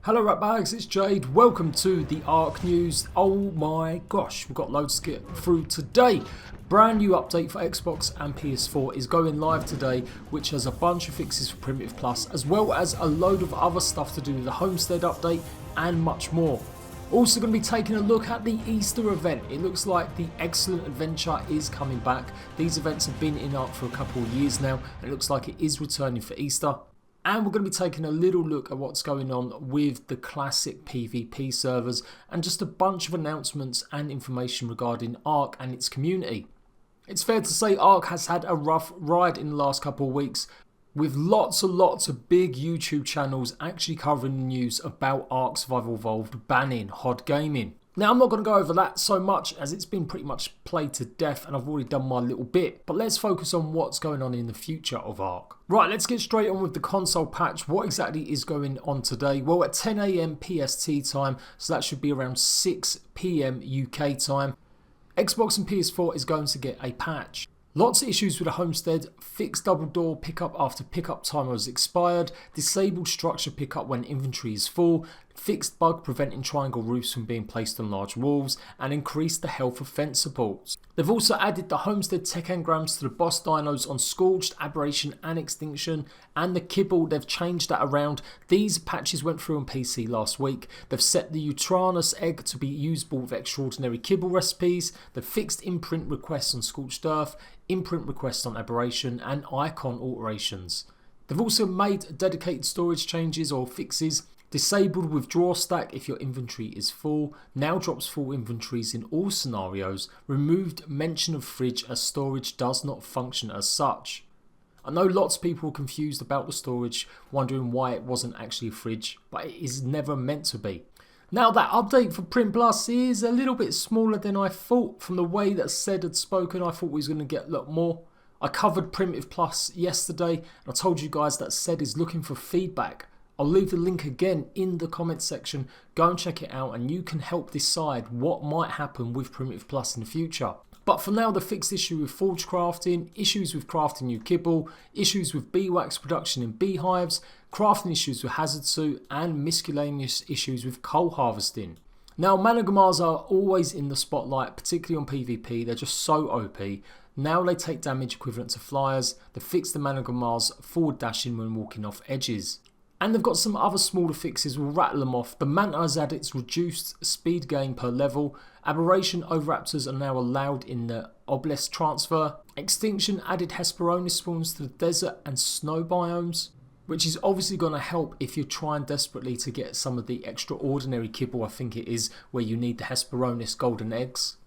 Hello rat bags, it's Jade. Welcome to the ARK news. Oh my gosh, we've got loads to get through today. Brand new update for Xbox and PS4 is going live today, which has a bunch of fixes for Primitive Plus, as well as a load of other stuff to do with the Homestead update and much more. Also going to be taking a look at the Easter event. It looks like the Excellent Adventure is coming back. These events have been in ARK for a couple of years now, and it looks like it is returning for Easter. And we're going to be taking a little look at what's going on with the classic PvP servers and just a bunch of announcements and information regarding ARK and its community. It's fair to say ARK has had a rough ride in the last couple of weeks, with lots and lots of big YouTube channels actually covering the news about ARK Survival Evolved banning HOD gaming. Now, I'm not going to go over that so much as it's been pretty much played to death and I've already done my little bit, but let's focus on what's going on in the future of ARK. Right, let's get straight on with the console patch. What exactly is going on today? Well, at 10 AM PST time, so that should be around 6 PM UK time, Xbox and PS4 is going to get a patch. Lots of issues with the Homestead, fixed double door pickup after pickup timer has expired, disabled structure pickup when inventory is full, fixed bug preventing triangle roofs from being placed on large walls, and increased the health of fence supports. They've also added the Homestead tech engrams to the boss dinos on Scorched, Aberration and Extinction, and the kibble, they've changed that around. These patches went through on PC last week. They've set the Utranus egg to be usable with extraordinary kibble recipes, they've fixed imprint requests on Scorched Earth, imprint requests on Aberration, and icon alterations. They've also made dedicated storage changes or fixes. Disabled withdraw stack if your inventory is full, now drops full inventories in all scenarios. Removed mention of fridge as storage does not function as such. I know lots of people are confused about the storage, wondering why it wasn't actually a fridge, but it is never meant to be. Now, that update for Prim Plus is a little bit smaller than I thought. From the way that Zed had spoken, I thought we was going to get a lot more. I covered Primitive Plus yesterday, and I told you guys that Zed is looking for feedback. I'll leave the link again in the comments section. Go and check it out and you can help decide what might happen with Primitive Plus in the future. But for now, the fixed issue with forge crafting, issues with crafting new kibble, issues with beeswax production in beehives, crafting issues with hazard suit, and miscellaneous issues with coal harvesting. Now, Managamars are always in the spotlight, particularly on PvP. They're just so OP. Now they take damage equivalent to flyers. They fix the Managamars forward dashing when walking off edges. And they've got some other smaller fixes, we'll rattle them off. The Manta has had its reduced speed gain per level. Aberration Oviraptors are now allowed in the Obelisk transfer. Extinction added Hesperornis spawns to the desert and snow biomes, which is obviously going to help if you're trying desperately to get some of the extraordinary kibble, I think it is, where you need the Hesperornis golden eggs.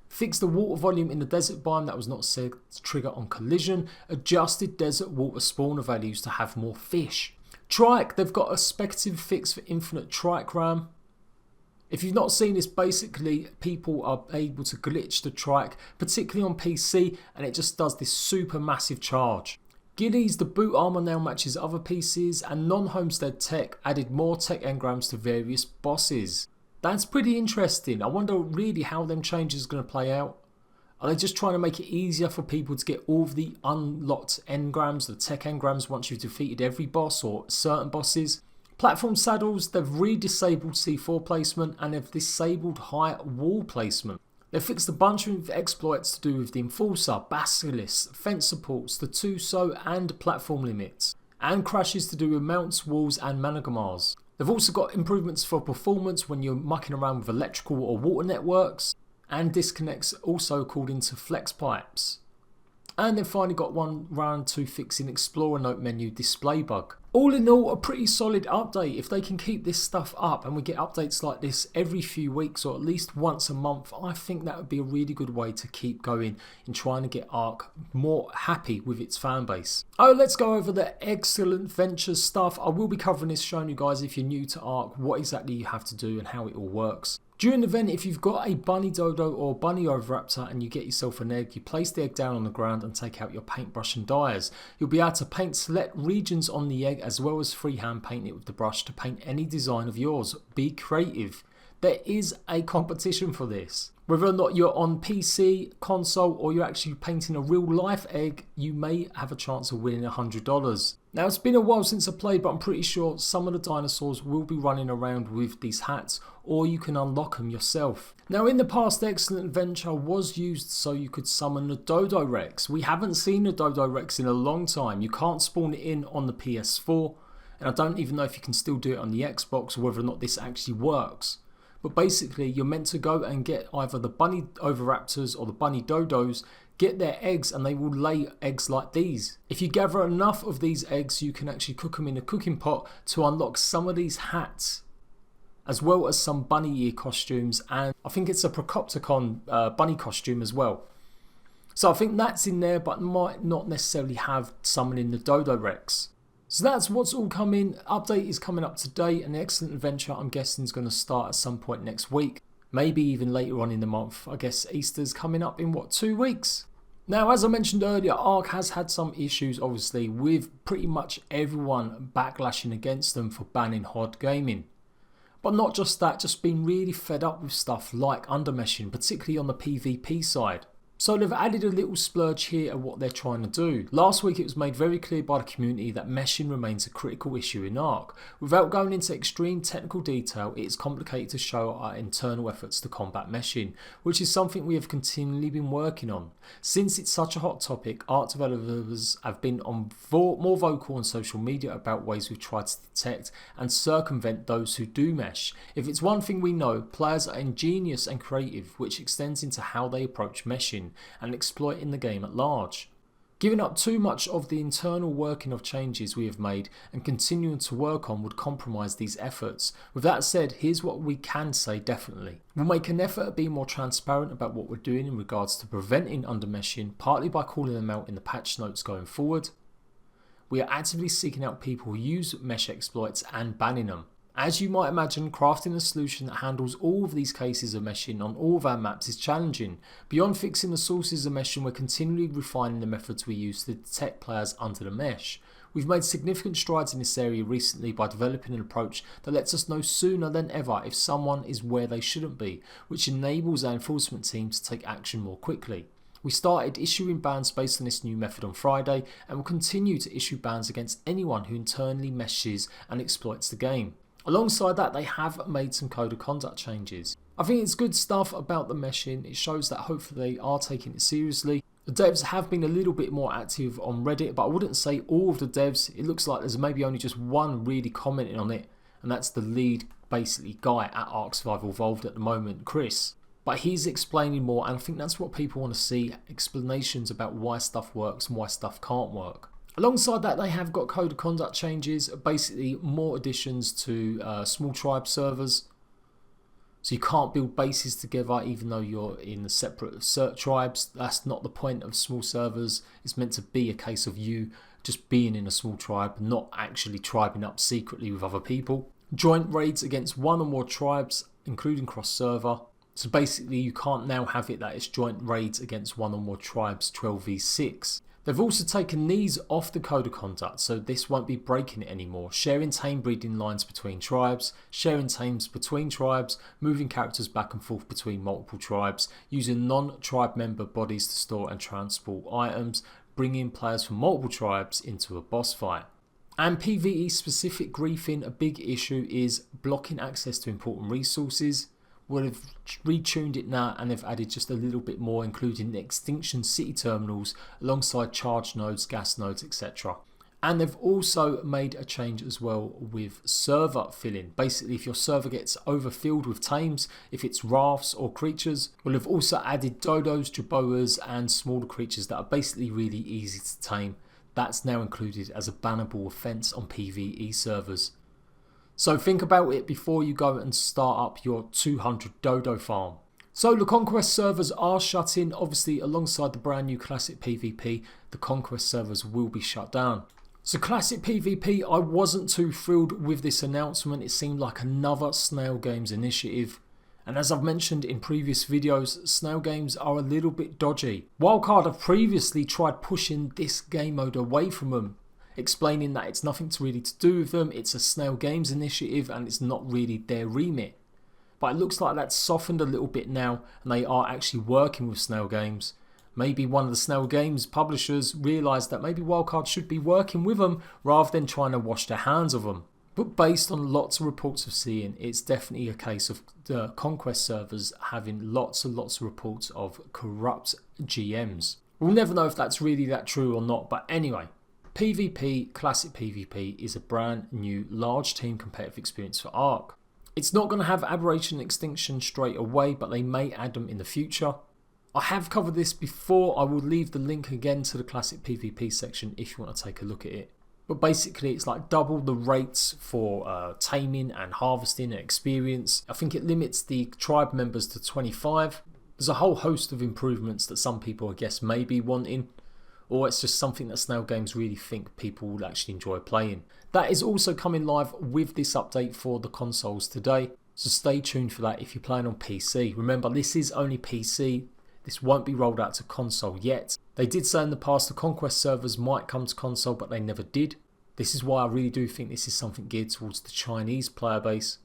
Fixed the water volume in the desert biome that was not said to trigger on collision. Adjusted desert water spawner values to have more fish. Trike, they've got a speculative fix for infinite trike ram. If you've not seen this, basically people are able to glitch the trike, particularly on PC, and it just does this super massive charge. Gillies, the boot armor now matches other pieces, and non-homestead tech added more tech engrams to various bosses. That's pretty interesting. I wonder really how them changes are going to play out. Are they just trying to make it easier for people to get all of the unlocked engrams, the tech engrams, once you've defeated every boss or certain bosses? Platform saddles, they've re-disabled C4 placement and they've disabled high wall placement. They've fixed a bunch of exploits to do with the Enforcer, Basilisk, fence supports, the Tuso and platform limits, and crashes to do with mounts, walls and Managamars. They've also got improvements for performance when you're mucking around with electrical or water networks, and disconnects also called into flex pipes. And they've finally got one round to fixing Explorer Note menu display bug. All in all, a pretty solid update. If they can keep this stuff up and we get updates like this every few weeks or at least once a month, I think that would be a really good way to keep going in trying to get ARK more happy with its fan base. Oh, let's go over the Excellent Ventures stuff. I will be covering this, showing you guys, if you're new to ARK, what exactly you have to do and how it all works. During the event, if you've got a bunny dodo or bunny oviraptor and you get yourself an egg, you place the egg down on the ground and take out your paintbrush and dyers. You'll be able to paint select regions on the egg as well as freehand paint it with the brush to paint any design of yours. Be creative. There is a competition for this. Whether or not you're on PC, console, or you're actually painting a real life egg, you may have a chance of winning $100. Now it's been a while since I played, but I'm pretty sure some of the dinosaurs will be running around with these hats, or you can unlock them yourself. Now in the past, the Excellent Adventure was used so you could summon the Dodo Rex. We haven't seen the Dodo Rex in a long time. You can't spawn it in on the PS4, and I don't even know if you can still do it on the Xbox or whether or not this actually works. But basically you're meant to go and get either the bunny oviraptors or the bunny dodos, get their eggs, and they will lay eggs like these. If you gather enough of these eggs, you can actually cook them in a cooking pot to unlock some of these hats, as well as some bunny ear costumes, and I think it's a Procopticon bunny costume as well. So I think that's in there, but might not necessarily have summoning the Dodo Rex. So that's what's all coming. Update is coming up today, and the Excellent Adventure I'm guessing is going to start at some point next week. Maybe even later on in the month. I guess Easter's coming up in what, 2 weeks? Now, as I mentioned earlier, ARK has had some issues obviously with pretty much everyone backlashing against them for banning HOD gaming. But not just that, just been really fed up with stuff like undermeshing, particularly on the PvP side. So they've added a little splurge here at what they're trying to do. Last week it was made very clear by the community that meshing remains a critical issue in ARK. Without going into extreme technical detail, it is complicated to show our internal efforts to combat meshing, which is something we have continually been working on. Since it's such a hot topic, ARK developers have been more vocal on social media about ways we've tried to detect and circumvent those who do mesh. If it's one thing we know, players are ingenious and creative, which extends into how they approach meshing and exploiting the game at large. Giving up too much of the internal working of changes we have made and continuing to work on would compromise these efforts. With that said, here's what we can say definitely. We'll make an effort at being more transparent about what we're doing in regards to preventing undermeshing, partly by calling them out in the patch notes going forward. We are actively seeking out people who use mesh exploits and banning them. As you might imagine, crafting a solution that handles all of these cases of meshing on all of our maps is challenging. Beyond fixing the sources of meshing, we're continually refining the methods we use to detect players under the mesh. We've made significant strides in this area recently by developing an approach that lets us know sooner than ever if someone is where they shouldn't be, which enables our enforcement team to take action more quickly. We started issuing bans based on this new method on Friday, and will continue to issue bans against anyone who internally meshes and exploits the game. Alongside that, they have made some code of conduct changes. I think it's good stuff about the meshing. It shows that hopefully they are taking it seriously. The devs have been a little bit more active on Reddit, but I wouldn't say all of the devs. It looks like there's maybe only just one really commenting on it, and that's the lead basically guy at ARK Survival Evolved at the moment, Chris. But he's explaining more, and I think that's what people want to see, explanations about why stuff works and why stuff can't work. Alongside that, they have got code of conduct changes, basically more additions to small tribe servers. So you can't build bases together even though you're in the separate tribes. That's not the point of small servers. It's meant to be a case of you just being in a small tribe, not actually tribing up secretly with other people. Joint raids against one or more tribes, including cross-server. So basically you can't now have it that it's joint raids against one or more tribes 12v6. They've also taken these off the code of conduct, so this won't be breaking it anymore. Sharing tame breeding lines between tribes, sharing tames between tribes, moving characters back and forth between multiple tribes, using non-tribe member bodies to store and transport items, bringing players from multiple tribes into a boss fight. And PvE specific griefing, a big issue is blocking access to important resources. Well, they've retuned it now and they've added just a little bit more, including the extinction city terminals alongside charge nodes, gas nodes, etc. And they've also made a change as well with server filling. Basically, if your server gets overfilled with tames, if it's rafts or creatures, well, they've also added dodos, jaboas and smaller creatures that are basically really easy to tame. That's now included as a bannable offence on PvE servers. So think about it before you go and start up your 200 dodo farm. So the Conquest servers are shutting. Obviously, alongside the brand new Classic PvP, the Conquest servers will be shut down. So Classic PvP, I wasn't too thrilled with this announcement. It seemed like another Snail Games initiative. And as I've mentioned in previous videos, Snail Games are a little bit dodgy. Wildcard have previously tried pushing this game mode away from them, explaining that it's nothing really to do with them, it's a Snail Games initiative and it's not really their remit. But it looks like that's softened a little bit now and they are actually working with Snail Games. Maybe one of the Snail Games publishers realised that maybe wildcard should be working with them rather than trying to wash their hands of them. But based on lots of reports of seeing, it's definitely a case of the Conquest servers having lots and lots of reports of corrupt GMs. We'll never know if that's really that true or not, but anyway. PvP, Classic PvP, is a brand new large team competitive experience for ARK. It's not going to have Aberration and Extinction straight away, but they may add them in the future. I have covered this before. I will leave the link again to the Classic PvP section if you want to take a look at it. But basically it's like double the rates for taming and harvesting and experience. I think it limits the tribe members to 25. There's a whole host of improvements that some people I guess may be wanting. Or it's just something that Snail Games really think people will actually enjoy playing. That is also coming live with this update for the consoles today. So stay tuned for that if you're playing on PC. Remember, this is only PC. This won't be rolled out to console yet. They did say in the past the Conquest servers might come to console, but they never did. This is why I really do think this is something geared towards the Chinese player base,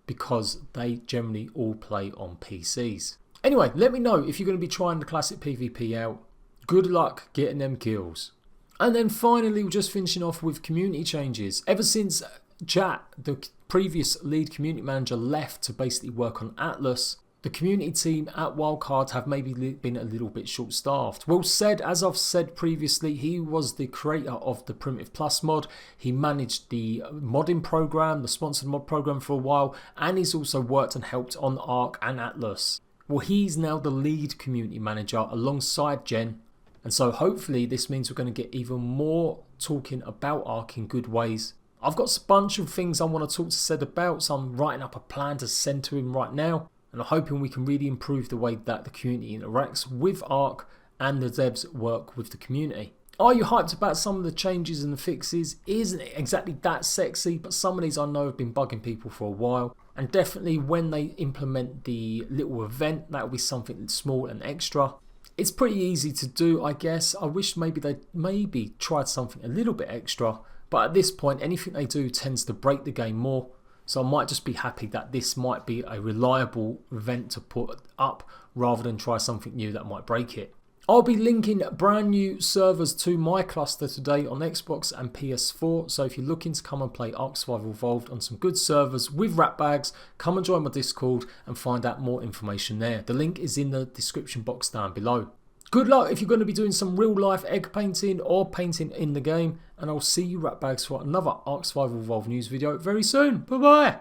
because they generally all play on PCs. Anyway, let me know if you're going to be trying the Classic PvP out. Good luck getting them kills. And then finally, we're just finishing off with community changes. Ever since Jade, the previous lead community manager, left to basically work on Atlas, the community team at Wildcard have maybe been a little bit short-staffed. Well said, as I've said previously, he was the creator of the Primitive Plus mod. He managed the modding program, the sponsored mod program for a while, and he's also worked and helped on ARK and Atlas. Well, he's now the lead community manager alongside Jen. And so hopefully this means we're going to get even more talking about ARK in good ways. I've got a bunch of things I want to talk to Sed about, so I'm writing up a plan to send to him right now. And I'm hoping we can really improve the way that the community interacts with ARK and the devs work with the community. Are you hyped about some of the changes and the fixes? Isn't it exactly that sexy, but some of these I know have been bugging people for a while. And definitely when they implement the little event, that will be something small and extra. It's pretty easy to do, I guess. I wish maybe they tried something a little bit extra, but at this point anything they do tends to break the game more. So I might just be happy that this might be a reliable event to put up rather than try something new that might break it. I'll be linking brand new servers to my cluster today on Xbox and PS4. So if you're looking to come and play ARK Survival Evolved on some good servers with rat bags, come and join my Discord and find out more information there. The link is in the description box down below. Good luck if you're going to be doing some real life egg painting or painting in the game, and I'll see you ratbags for another ARK Survival Evolved news video very soon. Bye bye!